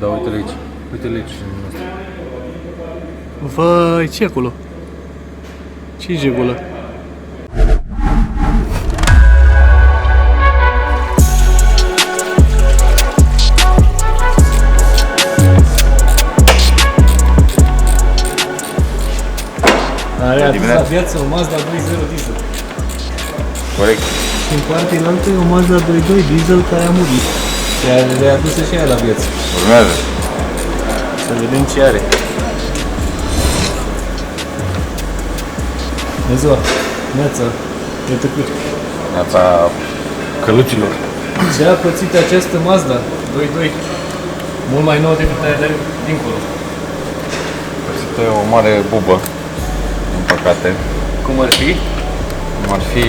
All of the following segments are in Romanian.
Da, uite-l aici. Uite-l aici. Vai, ce acolo? Ce-i acolo? Are adus la viață o Mazda 2.0 diesel. Corect. Și în partea înaltă e o Mazda 2.2 diesel care a murit. Și a readusă și aia la viață. Urmează. Să vedem ce are. Bună ziua! Neața! E tăcut. Neața călucilor. Ce a pățit această Mazda 2.2? Mult mai nouă decât aia de dincolo. Este o mare bubă, din păcate. Cum ar fi? Cum ar fi...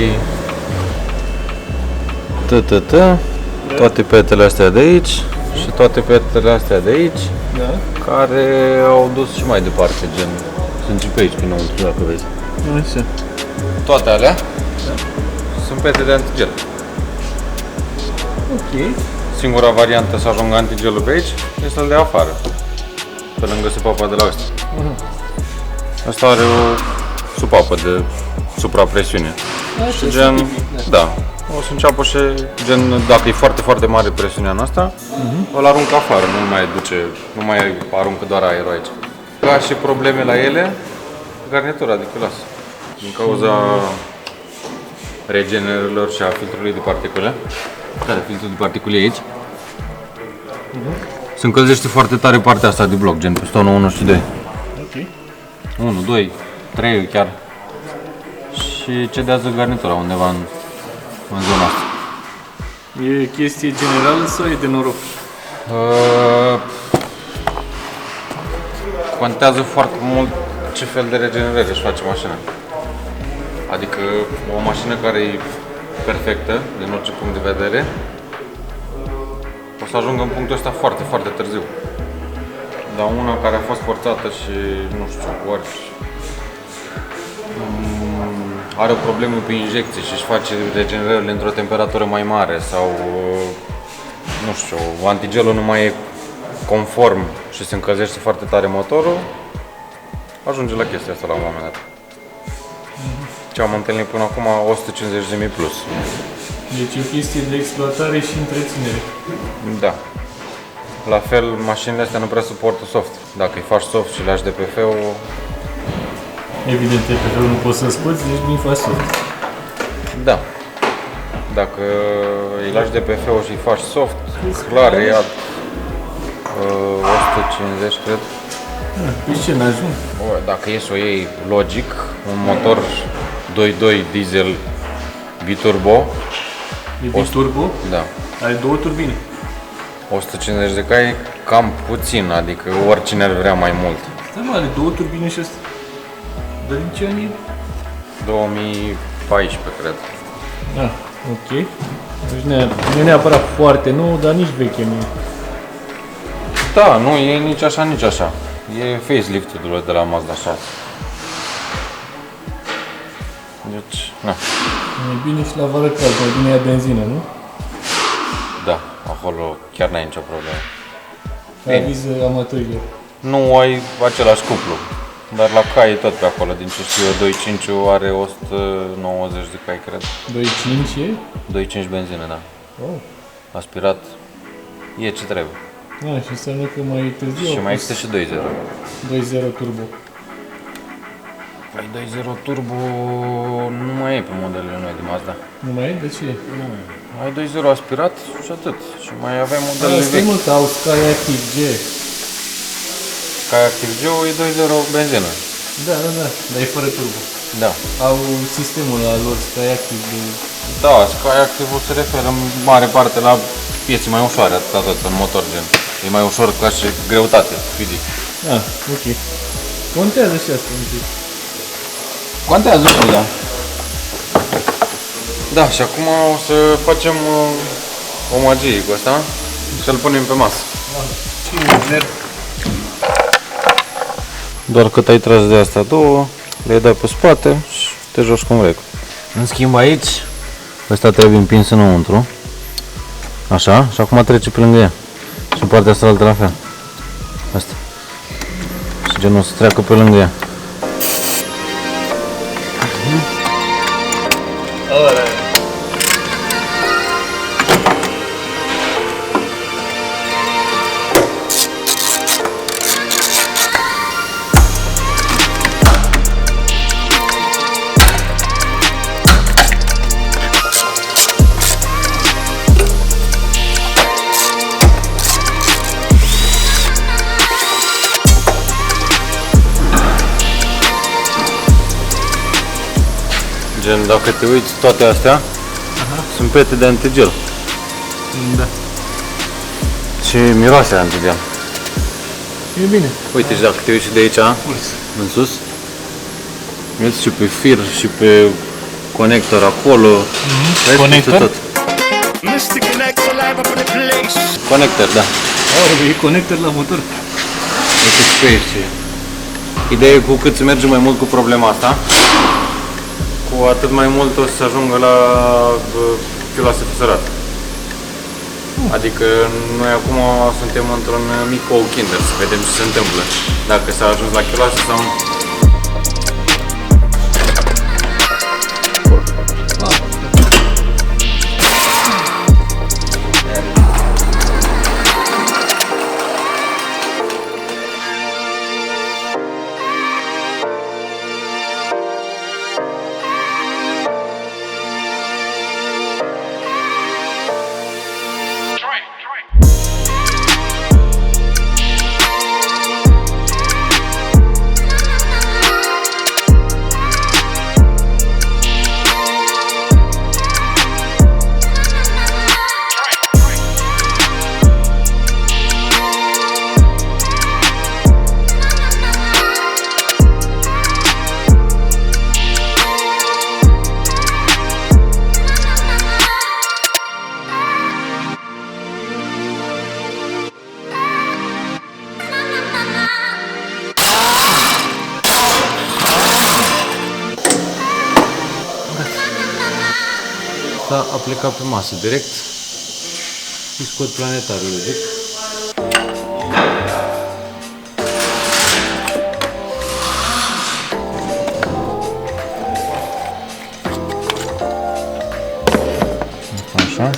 Toate petele astea de aici și toate petele astea de aici, Da. care au dus și mai departe, gen... Sunt și pe aici, pe înăuntru, dacă vezi. Așa. Toate alea sunt pete de antigel. Ok. Singura variantă să ajungă antigelul pe aici este să-l dea afară, pe lângă supapa de la ăsta. Asta are o supapă de suprapresiune. Așa Și gen, da, o să înceapă și gen, dacă e foarte, foarte mare presiunea în asta, îl aruncă afară, nu mai aruncă doar aerul aici. Ca și probleme la ele, garnitura de chiulas. Din cauza regenerărilor și a filtrului de particule, care filtrul de particule e aici, se încălzește foarte tare partea asta de bloc, gen pistonul 1 și 2. Ok. 1, 2, 3 chiar. Și cedează garnitura undeva în zona asta. E chestie generală sau e de noroc? Contează foarte mult ce fel de regenerare își face mașina. Adică o mașină care e perfectă din orice punct de vedere o să ajungă în punctul ăsta foarte, foarte târziu. Dar una care a fost forțată și nu știu, ori are o problemă pe injecție și își face regenerările într-o temperatură mai mare sau nu știu, antigelul nu mai e conform și se încălzește foarte tare motorul, ajunge la chestia asta la un moment dat. Ce am întâlnit până acum 150.000 plus. Deci e o chestie de exploatare și întreținere. Da. La fel, mașinile astea nu prea suportă soft. Dacă îi faci soft și lași DPF-ul, Evident, TPF-ul nu poți să scoți, deci nu-i faci soft. da. Dacă îi lași DPF-ul și îi faci soft, clar ia 150, cred. Păi ce, n-ajung? Bă, dacă e să o iei logic, un motor 2.2 diesel biturbo, E turbo, da, are două turbine. 150 de cai, cam puțin, adică oricine ar vrea mai mult. Stai mă, are două turbine și astea. Dar din ce ani e? 2014, cred. Ah, ok. Deci nu e neapărat foarte nou, dar nici veche nu e. Da, nu e nici așa, nici așa. E facelift-ul de la Mazda 6. Deci, na, E bine și la vară cald, mai bine ia benzină, nu? da, acolo chiar n-ai nicio problemă. Aviză amatorilor. Nu ai același cuplu, dar la cai e tot pe acolo, din ce știu eu, 2.5 are 190 de cai, cred. 2.5 e? 2.5 benzină, da. Oh. Aspirat, e ce trebuie. Ah, și înseamnă că mai târziu Și au mai pus există și 2.0. 2.0 turbo. Păi 2.0 turbo nu mai e pe modelele noi de Mazda. Nu mai e? De ce? Nu. Ai 2.0 aspirat și atât. Și mai avem modelele Stai vechi. mă, că au Sky Active G. Sky Active G e 2.0 benzină. Da, dar e fără turbo. Da. Au sistemul la lor Sky Active de... Da, Sky Active se referă în mare parte la piețe mai ușoare, atât în motor gen. E mai ușor ca și greutate fizic. Ah, ok. Contează și asta un pic. Contează, da. Da, și acum o să facem o magie cu asta și să-l punem pe masă. Doar cât ai tras de astea două, le dai pe spate și te joci cum vrei. În schimb aici, ăsta trebuie împins înăuntru. Așa, și acum trece pe lângă ea. Și partea asta la fel. Asta. Și genul să treacă pe lângă ea. Gen, dacă te uiți, toate astea sunt pete de antigel. Da. Și miroase a antigel. E bine. Uite, și dacă te uiți și de aici, în sus, uiți și pe fir și pe conector acolo. Vezi, Conector? peste tot. Conector, da. E conector la motor. Uite și pe aici. Ideea e cu cât se merge mai mult cu problema asta, cu atât mai mult o să se ajungă la filoase fusărate. Adică noi acum suntem într-un mic ou kinder, să vedem ce se întâmplă. Dacă s-a ajuns la chiloase sau nu. S-a aplicat pe masă direct și scot planetarul, zic. Așa.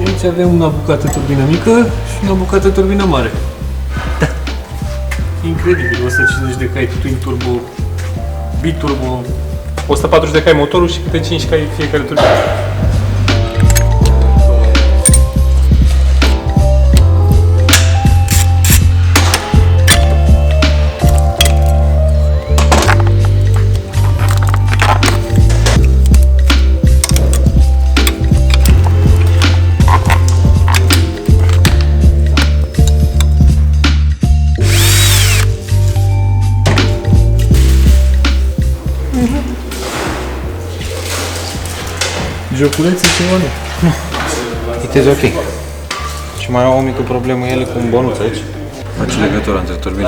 Aici avem una bucată turbină mică și una bucată turbină mare. Da. Incredibil, 150 de cai twin turbo, biturbo. 140 de cai motorul și câte 5 cai fiecare turbină. Joculețe ceva nu. It is ok. Și mai au o mică problemă ele cu un bănuț aici. Face legătura între turbine.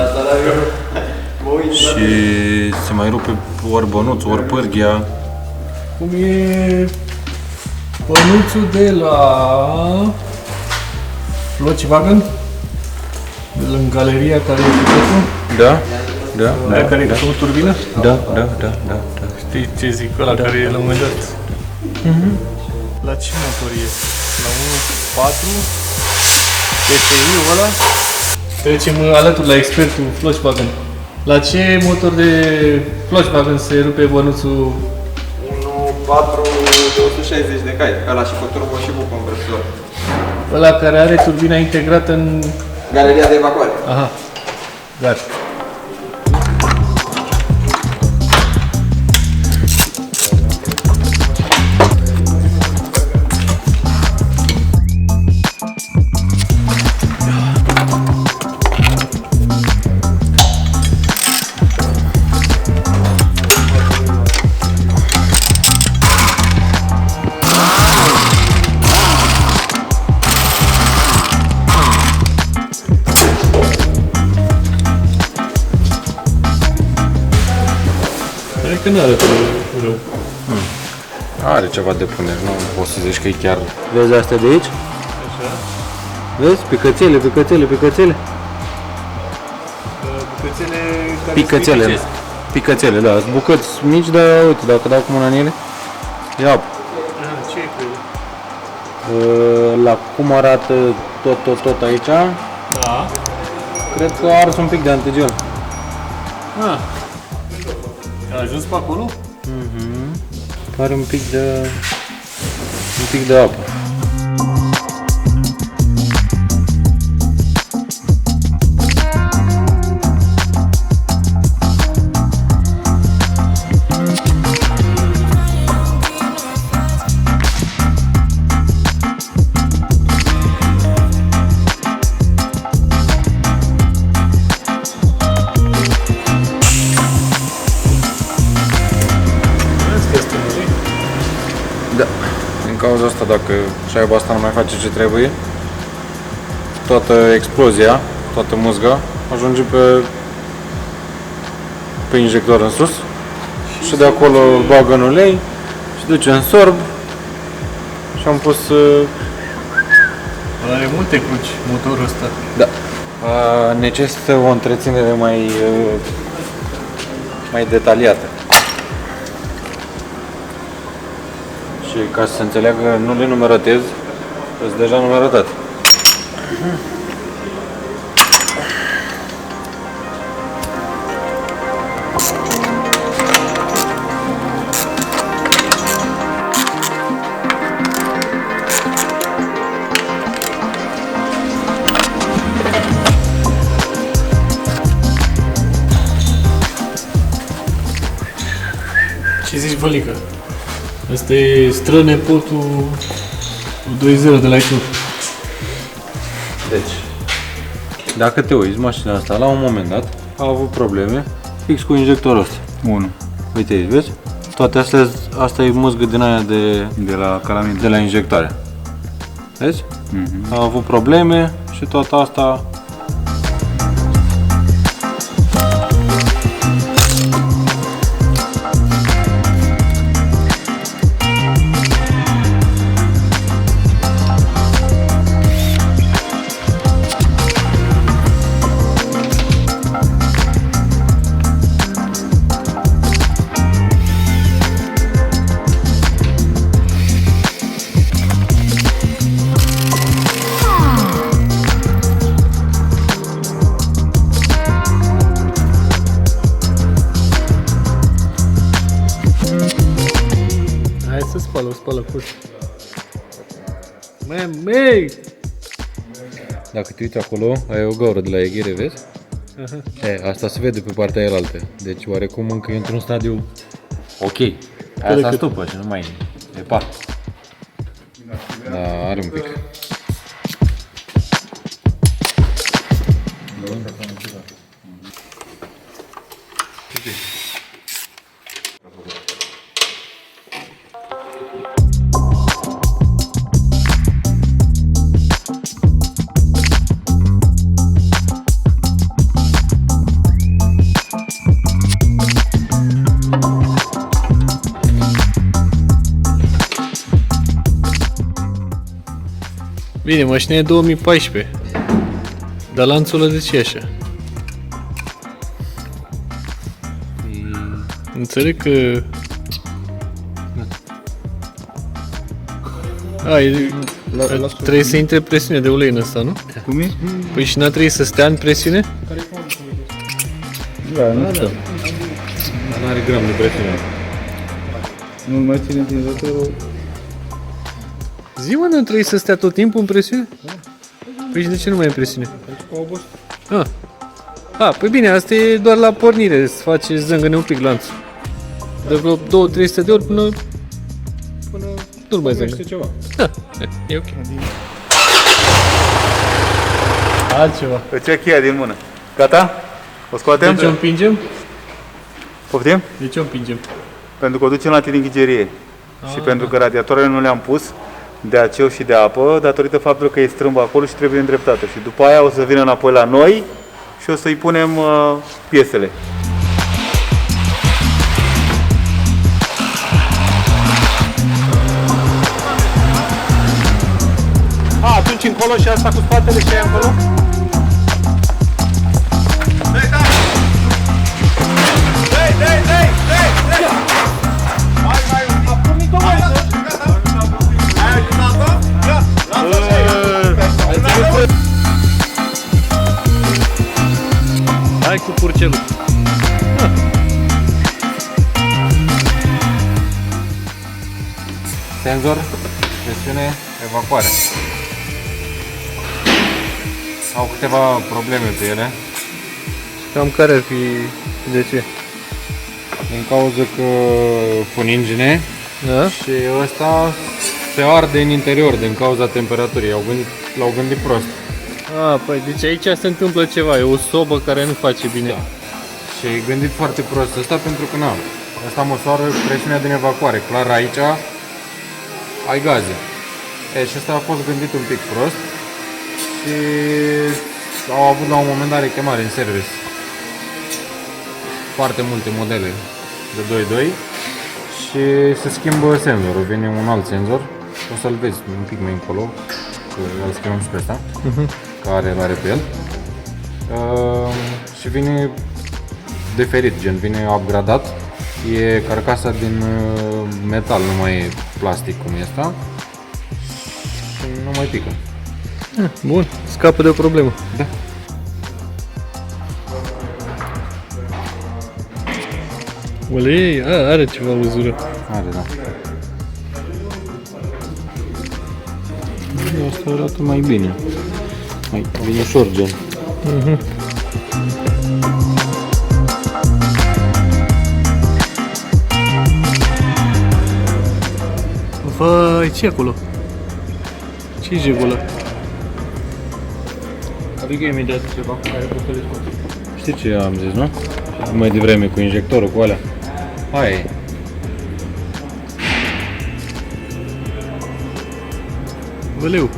Și se mai rupe ori bănuțul, ori pârghia. Cum e bănuțul de la Volkswagen? În galeria care e cu totul? Da? Da? Aia care e cu turbină? Da, da, da, da, da. Știi ce zic? Ăla care e la un moment dat. La ce motor e? La 1.4? TSI-ul ăla? Trecem alături la expertul Volkswagen. La ce motor de Volkswagen se rupe bănuțul? 1.4 260 de cai, ăla și cu turbo și cu compresor. Ăla care are turbina integrată în... Galeria de evacuare. Aha, gata. Că nu arată rău. Are ceva de punere, nu poți să zici că e chiar... Vezi astea de aici? Așa. Vezi? Picățele, picățele, picățele. Bucățele care Picățele, se picățele, da, sunt bucăți mici, dar uite, dacă dau cu mâna în ele, ia apă. Aha, ce e cu ele? La cum arată tot aici, Da. cred că a ars un pic de antigel. Ah. A ajuns pe acolo? Are un pic de apă. Da. Din cauza asta, dacă șaiba asta nu mai face ce trebuie, toată explozia, toată muzga, ajunge pe injector în sus și de acolo bagă în ulei și duce în sorb și am pus... Are multe cruci motorul ăsta. Da. Necesită o întreținere mai detaliată. Și ca să se înțeleagă, nu le numerotez, sunt deja numerotate. Ce zici, Vălică? Asta e strănepotul 2.0 de la iTunes. Deci, dacă te uiți, mașina asta la un moment dat a avut probleme fix cu injectorul ăsta. 1. Uite aici, vezi? Toate astea, asta e muzgă din aia de la injectare. Vezi? A avut probleme și toată asta. Hai să spală cu Măi! Dacă te uiți acolo, ai o gaură de la eghere, vezi? Aha. Asta se vede pe partea elaltă. Deci oarecum încă e într-un stadiu ok. Aia s-a stupă și nu mai e pat. Da, are un pic. Bine, mașina e 2014. Dar lanțul ăla de ce e așa? Înțeleg că... Trebuie să intre presiune de ulei în ăsta, nu? Cum e? Păi și n-a trebuit să stea în presiune? Da, nu știu. Nu are gram de presiune. Nu mai ține utilizatorii. Zi, mă, nu trebuie să stea tot timpul în presiune? Păi și de ce nu mai e în presiune? Păi bine, asta e doar la pornire, să face zângăne un pic lanțul. De vreo 200-300 de ori până nu-l mai zângă. ceva. Da, e ok. Altceva. Îți ia cheia din mână. Gata? O scoatem? De ce o împingem? Poftim? De ce o împingem? Pentru că o ducem la tiringhigerie. Și pentru că radiatoarele nu le-am pus de aceu și de apă, datorită faptului că e strâmbă acolo și trebuie îndreptată. Și după aia o să vină înapoi la noi și o să-i punem piesele. Atunci încolo și asta cu spatele și aia încolo? Hai cu purcelul. Senzor, presiune, evacuare. Au câteva probleme pe ele, Cam care ar fi de ce? din cauza că pun ingine Da? și ăsta se arde în interior din cauza temperaturii. L-au gândit prost. Păi deci aici se întâmplă ceva, e o sobă care nu face bine. Da. Și e gândit foarte prost ăsta pentru că ăsta măsoară presiunea din evacuare. Clar aici ai gaze. Și ăsta a fost gândit un pic prost și au avut la un moment dat rechemare în service. Foarte multe modele de 2.2 și se schimbă senzorul. Vine un alt senzor, o să-l vezi un pic mai încolo, că îl schimbăm și pe ăsta, care îl are pe el. Și vine diferit, gen vine upgradat. E carcasa din metal, nu mai e plastic cum e asta. Și nu mai pică. Bun, scapă de o problemă. Da. Ulei, are ceva uzură. Are, da. Asta arată mai bine. Mai bine ușor, gen. Vai, ce acolo? Ce-i jegul ăla? Adică imediat ceva care pot să Știi ce am zis, nu? Mai devreme cu injectorul, cu alea. Aia e. Băleu,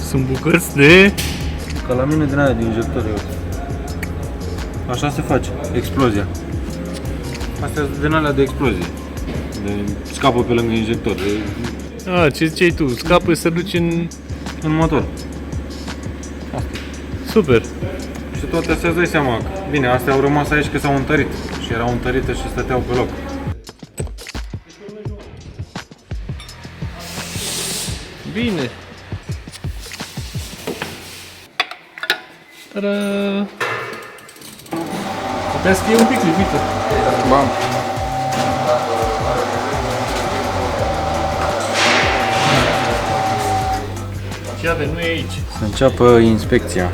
sunt bucăți de... Ca la mine din aia de injector, așa se face, explozia. Astea sunt din alea de explozie. Scapă pe lângă injector, ce ziceai tu, scapă să duci în motor. Super. Și toate astea îți dai seama, bine, astea au rămas aici că s-au întărit și erau întărite și stăteau pe loc. Bine. Ta-da! Putea să fie un pic lipită. Bam. Ce avem? Nu e aici. Să înceapă inspecția,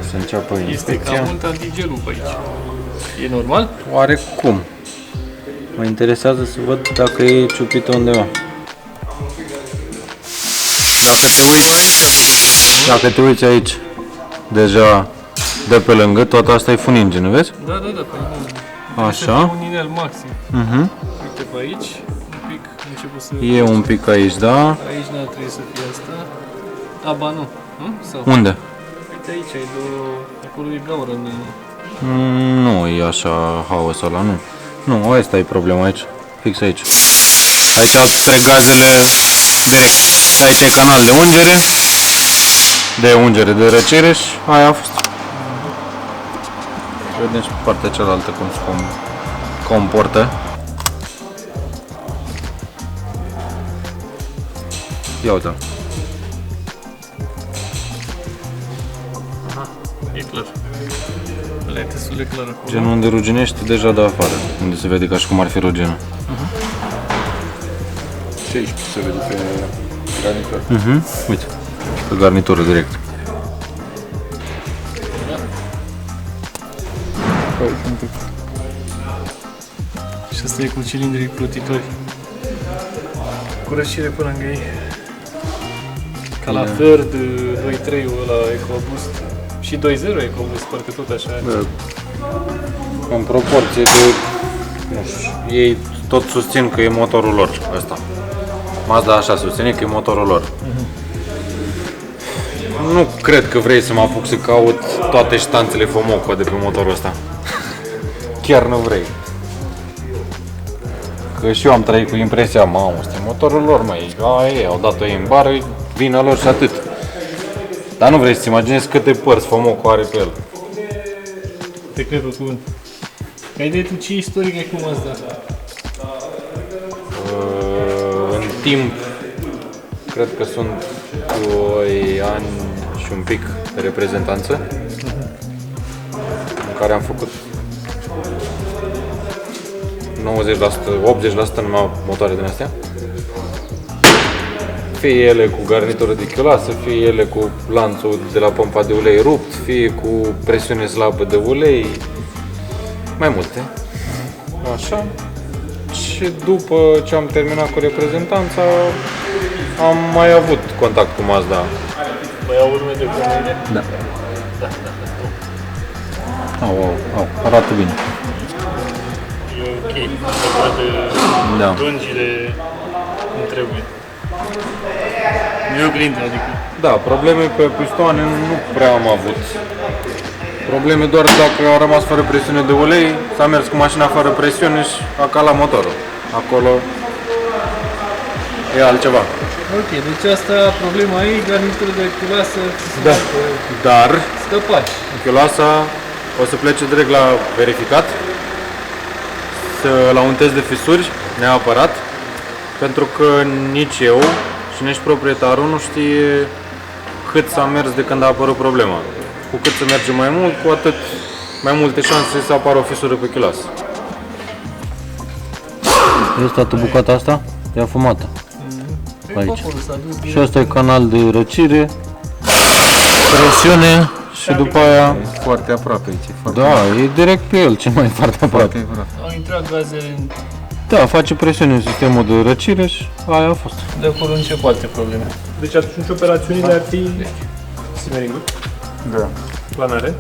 Este cam mult antigelul pe aici. E normal? Oarecum. Mă interesează să văd dacă e ciupită undeva. Dacă te uiți aici, deja de pe lângă, tot asta e funingine, vezi? Da, păi Așa. un inel maxim. Uite pe aici, un pic început să... E un pic aici, da? Aici n-ar trebui să fie asta. Ba nu. Sau? Unde? Uite aici, ai două... Acolo e gaură în... Nu e așa haos ăla, nu. Nu, asta e problema aici, fix aici. Aici trec gazele direct. Aici e canal de ungere. de ungere, de răcire și aia a fost. Vedem și pe partea cealaltă cum se comportă. Ia uite. E clar. Ăla e destul de clar acolo. Genul unde ruginește deja de afară, unde se vede ca și cum ar fi rugină. Și aici se vede pe garnitură. Uite, pe garnitură direct. Și asta e cu cilindrii plutitori. Cu răcire pe lângă ei. Ca la Third 2.3 ăla EcoBoost. Și 2.0 EcoBoost, parcă tot așa. În proporție de, nu știu, ei tot susțin că e motorul lor ăsta. Mazda așa susține că e motorul lor. Nu cred că vrei să mă apuc să caut toate ștanțele Fomoco de pe motorul ăsta. Chiar nu vrei. Că și eu am trăit cu impresia, mamă, ăsta e motorul lor, măi, aia e, au dat-o ei în bară, vina lor și atât. Dar nu vrei să-ți imaginezi câte părți Fomoco are pe el. Te cred pe cuvânt. Ca idee tu ce istoric ai cu Mazda? În timp, cred că sunt 2 ani și un pic de reprezentanță, în care am făcut 90%, 80% numai motoare din astea. Fie ele cu garnitură de chiolasă, fie ele cu lanțul de la pompa de ulei rupt, fie cu presiune slabă de ulei, mai multe. Așa. Și după ce am terminat cu reprezentanța, am mai avut contact cu Mazda. Mai au urme de pomene? Da. Au, arată bine. E ok, se poate Da. dungile cum trebuie. Nu e oglindă, adică. Da, probleme pe pistoane nu prea am avut. Probleme doar dacă a rămas fără presiune de ulei, s-a mers cu mașina fără presiune și a calat motorul. Acolo e altceva. Ok, deci asta problema ei, garnitură de chiolasă, Da. Dar scăpaci. chioasa o să plece direct la verificat, la un test de fisuri, neapărat, pentru că nici eu și nici proprietarul nu știe cât s-a mers de când a apărut problema. Cu cât se merge mai mult, cu atât mai multe șanse să apară o fisură pe chiloasă. Este toată bucata asta? E afumată. Aici. Și asta e canal de răcire, presiune și după aia... Foarte aproape aici. Da, e direct pe el, ce mai foarte aproape. Au intrat gazele în... Da, face presiune în sistemul de răcire și aia a fost. De acolo încep alte probleme. Deci atunci operațiunile ar fi simmering-uri, Da, planare,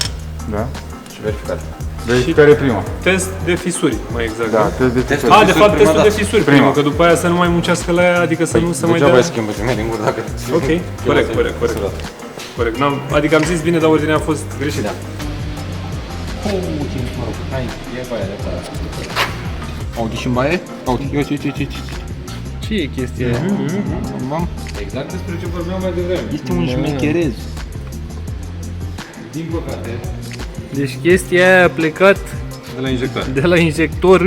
da. Și verificat. Verificare prima. test de fisuri, mai exact. Da, test de fisuri. A, de fapt, testul prima de dată. fisuri Prima. primul, că după aia să nu mai muncească la ea, adică să nu se mai Degeaba dea... ai schimbă simmering-uri dacă... Ok, corect. Corect. Adică am zis bine, dar ordinea a fost greșită. Audi și în baie? Audi, eu ce. Ce e chestia aia? Exact despre ce vorbeam mai devreme. Este un șmecherez. Din păcate, Deci chestia aia a plecat de la injectare. de la injector.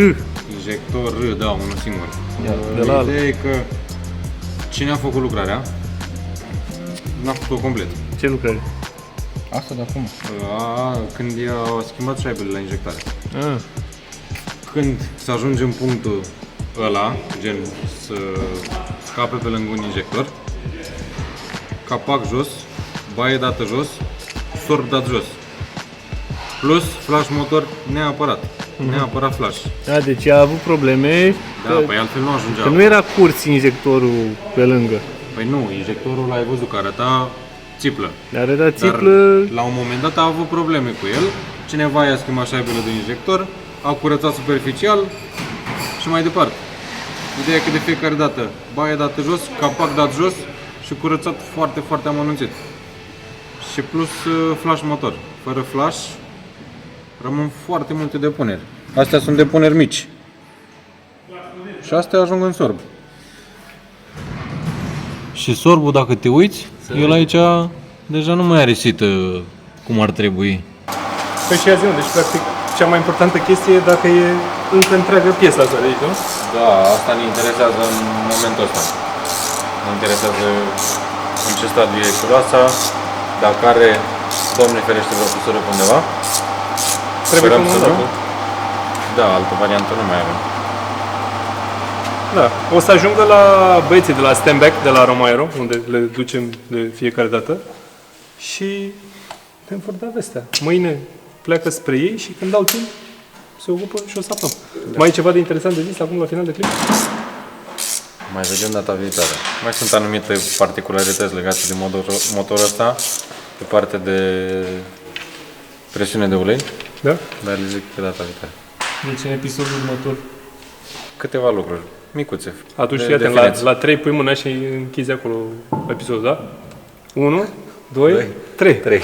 Injector, da, unul singur. De la Ideea e că cine a făcut lucrarea n-a făcut-o complet. Ce lucrare? Asta de acum. Când i-au schimbat șaibele la injectare. Ah. Când se ajunge în punctul ăla, gen să scape pe lângă un injector, capac jos, baie dată jos, sorb dat jos. Plus flash motor neapărat. Neapărat flash. Da, deci a avut probleme. Da, păi altfel nu ajungea. Că nu era curs injectorul pe lângă. Păi nu, injectorul ai văzut că arăta țiplă. Dar era Dar țiplă. la un moment dat a avut probleme cu el. Cineva i-a schimbat șaibele de injector, a curățat superficial și mai departe. Ideea e că de fiecare dată baie dată jos, capac dat jos și curățat foarte, foarte amănunțit. Și plus flash motor. Fără flash rămân foarte multe depuneri. Astea sunt depuneri mici. Și astea ajung în sorb. Și sorbul, dacă te uiți, el aici deja nu mai are sită cum ar trebui. Păi și azi, deci practic cea mai importantă chestie e dacă e încă întreagă piesa asta de aici, nu? Da, asta ne interesează în momentul ăsta. Ne interesează în ce stadiu e culoasa, dacă are, Doamne ferește, vreo cusură pe undeva. Trebuie Sperăm să comandat. nu. Da, altă variantă nu mai avem. Da. O să ajungă la băieții de la Stand Back, de la Romaero, unde le ducem de fiecare dată. Și ne vor da vestea. Mâine pleacă spre ei și când dau timp, se ocupă și o să aflăm. Da. Mai e ceva de interesant de zis acum la final de clip? Mai vedem data viitoare. Mai sunt anumite particularități legate de motorul ăsta, pe partea de presiune de ulei, Da? dar le zic pe data viitoare. Deci în episodul următor. Câteva lucruri micuțe. Atunci, de fii atent, definiție. la 3 pui mâna și închizi acolo episodul, da? 1, 2, 3.